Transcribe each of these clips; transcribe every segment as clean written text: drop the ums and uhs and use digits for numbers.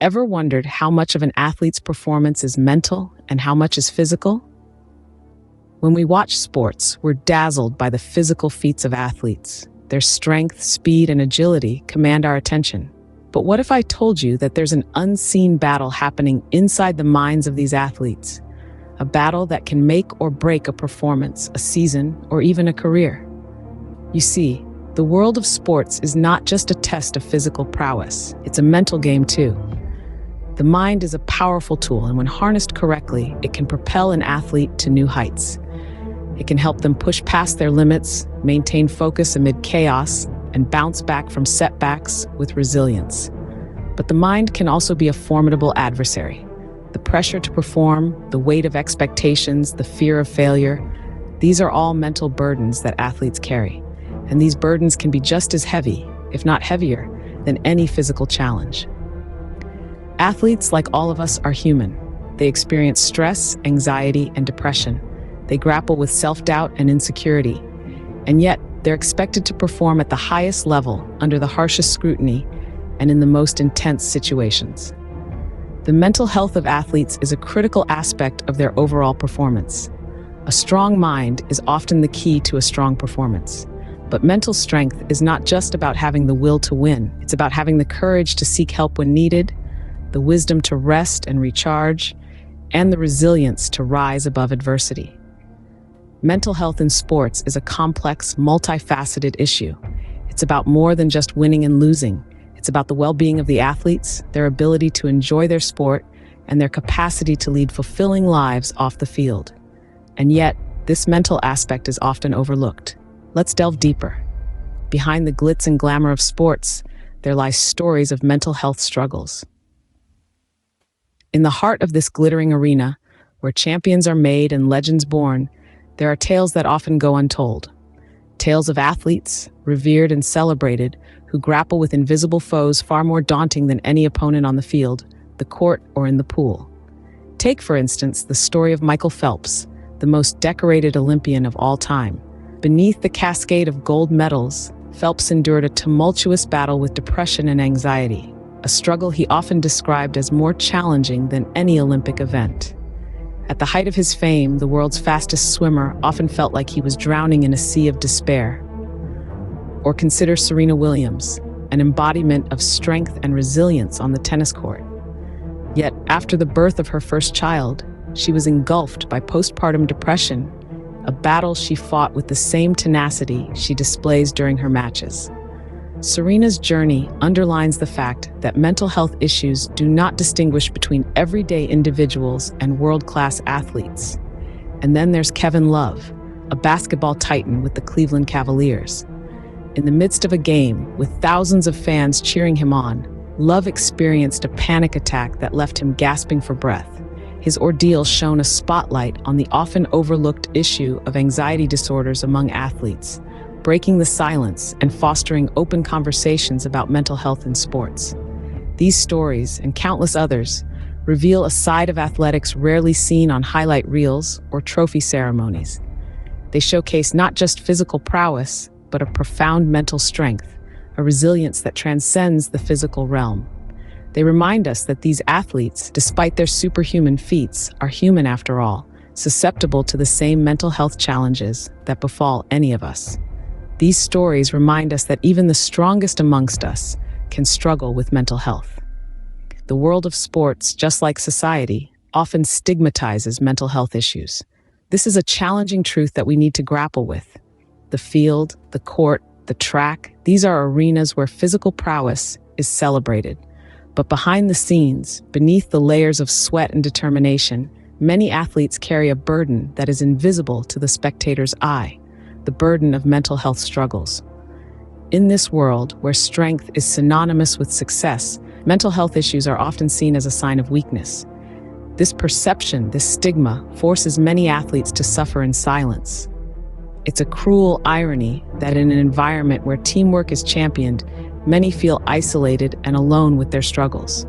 Ever wondered how much of an athlete's performance is mental and how much is physical? When we watch sports, we're dazzled by the physical feats of athletes. Their strength, speed, and agility command our attention. But what if I told you that there's an unseen battle happening inside the minds of these athletes? A battle that can make or break a performance, a season, or even a career. You see, the world of sports is not just a test of physical prowess, it's a mental game too. The mind is a powerful tool, and when harnessed correctly, it can propel an athlete to new heights. It can help them push past their limits, maintain focus amid chaos, and bounce back from setbacks with resilience. But the mind can also be a formidable adversary. The pressure to perform, the weight of expectations, the fear of failure, these are all mental burdens that athletes carry. And these burdens can be just as heavy, if not heavier, than any physical challenge. Athletes, like all of us, are human. They experience stress, anxiety, and depression. They grapple with self-doubt and insecurity. And yet, they're expected to perform at the highest level, under the harshest scrutiny, and in the most intense situations. The mental health of athletes is a critical aspect of their overall performance. A strong mind is often the key to a strong performance. But mental strength is not just about having the will to win. It's about having the courage to seek help when needed, the wisdom to rest and recharge, and the resilience to rise above adversity. Mental health in sports is a complex, multifaceted issue. It's about more than just winning and losing. It's about the well-being of the athletes, their ability to enjoy their sport, and their capacity to lead fulfilling lives off the field. And yet, this mental aspect is often overlooked. Let's delve deeper. Behind the glitz and glamour of sports, there lie stories of mental health struggles. In the heart of this glittering arena, where champions are made and legends born, there are tales that often go untold. Tales of athletes, revered and celebrated, who grapple with invisible foes far more daunting than any opponent on the field, the court, or in the pool. Take, for instance, the story of Michael Phelps, the most decorated Olympian of all time. Beneath the cascade of gold medals, Phelps endured a tumultuous battle with depression and anxiety, a struggle he often described as more challenging than any Olympic event. At the height of his fame, the world's fastest swimmer often felt like he was drowning in a sea of despair. Or consider Serena Williams, an embodiment of strength and resilience on the tennis court. Yet, after the birth of her first child, she was engulfed by postpartum depression, a battle she fought with the same tenacity she displays during her matches. Serena's journey underlines the fact that mental health issues do not distinguish between everyday individuals and world-class athletes. And then there's Kevin Love, a basketball titan with the Cleveland Cavaliers. In the midst of a game, with thousands of fans cheering him on, Love experienced a panic attack that left him gasping for breath. His ordeal shone a spotlight on the often overlooked issue of anxiety disorders among athletes, breaking the silence and fostering open conversations about mental health in sports. These stories, and countless others, reveal a side of athletics rarely seen on highlight reels or trophy ceremonies. They showcase not just physical prowess, but a profound mental strength, a resilience that transcends the physical realm. They remind us that these athletes, despite their superhuman feats, are human after all, susceptible to the same mental health challenges that befall any of us. These stories remind us that even the strongest amongst us can struggle with mental health. The world of sports, just like society, often stigmatizes mental health issues. This is a challenging truth that we need to grapple with. The field, the court, the track, these are arenas where physical prowess is celebrated. But behind the scenes, beneath the layers of sweat and determination, many athletes carry a burden that is invisible to the spectator's eye, the burden of mental health struggles. In this world, where strength is synonymous with success, mental health issues are often seen as a sign of weakness. This perception, this stigma, forces many athletes to suffer in silence. It's a cruel irony that in an environment where teamwork is championed, many feel isolated and alone with their struggles.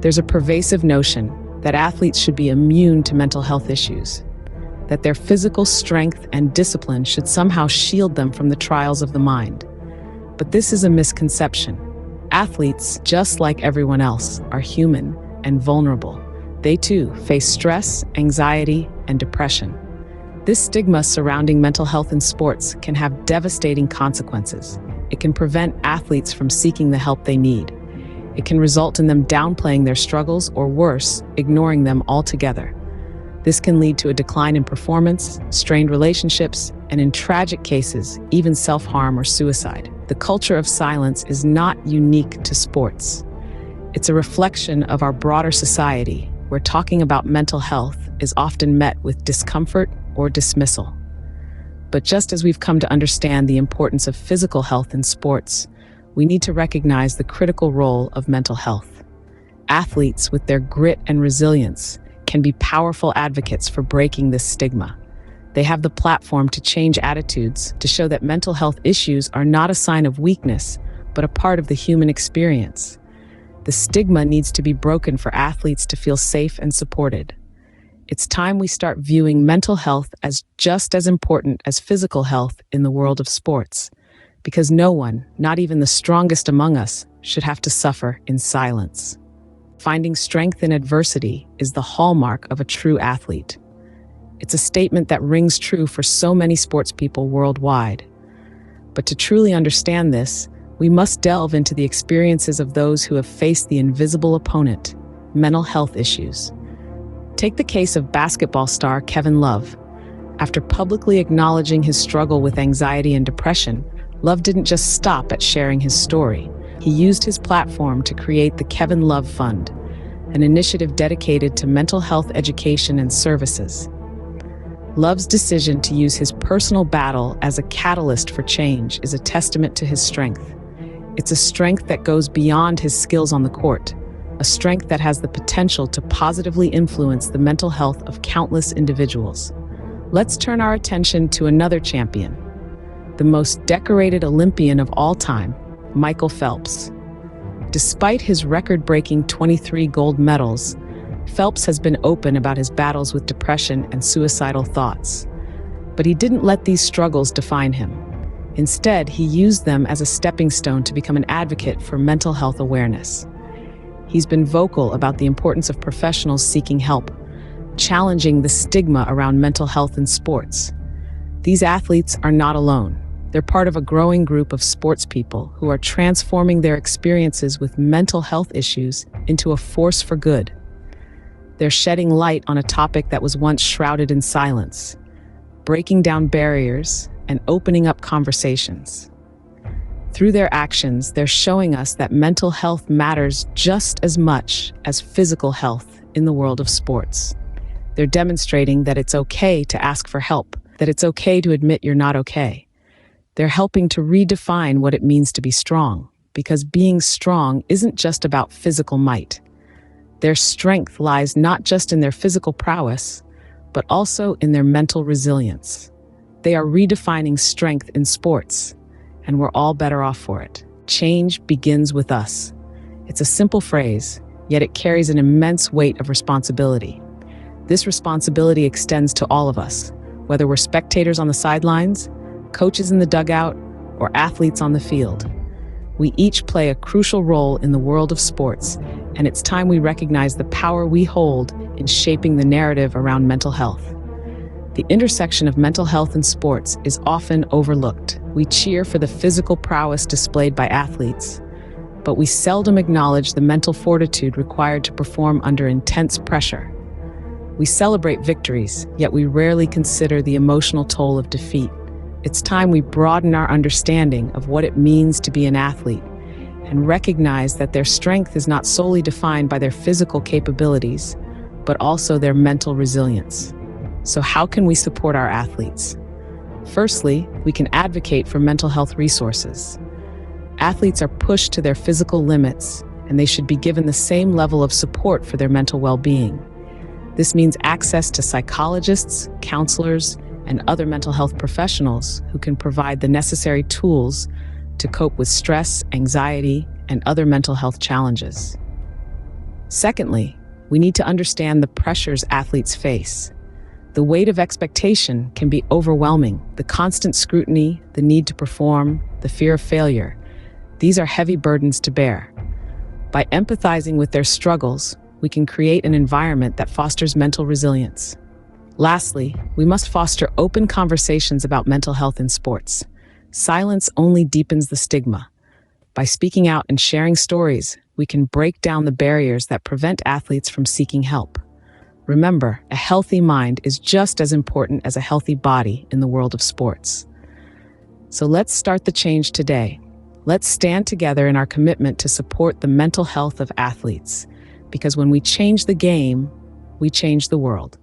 There's a pervasive notion that athletes should be immune to mental health issues, that their physical strength and discipline should somehow shield them from the trials of the mind. But this is a misconception. Athletes, just like everyone else, are human and vulnerable. They too face stress, anxiety, and depression. This stigma surrounding mental health in sports can have devastating consequences. It can prevent athletes from seeking the help they need. It can result in them downplaying their struggles or worse, ignoring them altogether. This can lead to a decline in performance, strained relationships, and in tragic cases, even self-harm or suicide. The culture of silence is not unique to sports. It's a reflection of our broader society, where talking about mental health is often met with discomfort or dismissal. But just as we've come to understand the importance of physical health in sports, we need to recognize the critical role of mental health. Athletes, with their grit and resilience, can be powerful advocates for breaking this stigma. They have the platform to change attitudes, to show that mental health issues are not a sign of weakness, but a part of the human experience. The stigma needs to be broken for athletes to feel safe and supported. It's time we start viewing mental health as just as important as physical health in the world of sports, because no one, not even the strongest among us, should have to suffer in silence. Finding strength in adversity is the hallmark of a true athlete. It's a statement that rings true for so many sports people worldwide. But to truly understand this, we must delve into the experiences of those who have faced the invisible opponent, mental health issues. Take the case of basketball star Kevin Love. After publicly acknowledging his struggle with anxiety and depression, Love didn't just stop at sharing his story. He used his platform to create the Kevin Love Fund, an initiative dedicated to mental health education and services. Love's decision to use his personal battle as a catalyst for change is a testament to his strength. It's a strength that goes beyond his skills on the court, a strength that has the potential to positively influence the mental health of countless individuals. Let's turn our attention to another champion, the most decorated Olympian of all time, Michael Phelps. Despite his record-breaking 23 gold medals, Phelps has been open about his battles with depression and suicidal thoughts. But he didn't let these struggles define him. Instead, he used them as a stepping stone to become an advocate for mental health awareness. He's been vocal about the importance of professionals seeking help, challenging the stigma around mental health in sports. These athletes are not alone. They're part of a growing group of sports people who are transforming their experiences with mental health issues into a force for good. They're shedding light on a topic that was once shrouded in silence, breaking down barriers and opening up conversations. Through their actions, they're showing us that mental health matters just as much as physical health in the world of sports. They're demonstrating that it's okay to ask for help, that it's okay to admit you're not okay. They're helping to redefine what it means to be strong, because being strong isn't just about physical might. Their strength lies not just in their physical prowess, but also in their mental resilience. They are redefining strength in sports, and we're all better off for it. Change begins with us. It's a simple phrase, yet it carries an immense weight of responsibility. This responsibility extends to all of us, whether we're spectators on the sidelines, coaches in the dugout, or athletes on the field. We each play a crucial role in the world of sports, and it's time we recognize the power we hold in shaping the narrative around mental health. The intersection of mental health and sports is often overlooked. We cheer for the physical prowess displayed by athletes, but we seldom acknowledge the mental fortitude required to perform under intense pressure. We celebrate victories, yet we rarely consider the emotional toll of defeat. It's time we broaden our understanding of what it means to be an athlete and recognize that their strength is not solely defined by their physical capabilities, but also their mental resilience. So how can we support our athletes? Firstly, we can advocate for mental health resources. Athletes are pushed to their physical limits, and they should be given the same level of support for their mental well-being. This means access to psychologists, counselors, and other mental health professionals who can provide the necessary tools to cope with stress, anxiety, and other mental health challenges. Secondly, we need to understand the pressures athletes face. The weight of expectation can be overwhelming. The constant scrutiny, the need to perform, the fear of failure. These are heavy burdens to bear. By empathizing with their struggles, we can create an environment that fosters mental resilience. Lastly, we must foster open conversations about mental health in sports. Silence only deepens the stigma. By speaking out and sharing stories, we can break down the barriers that prevent athletes from seeking help. Remember, a healthy mind is just as important as a healthy body in the world of sports. So let's start the change today. Let's stand together in our commitment to support the mental health of athletes, because when we change the game, we change the world.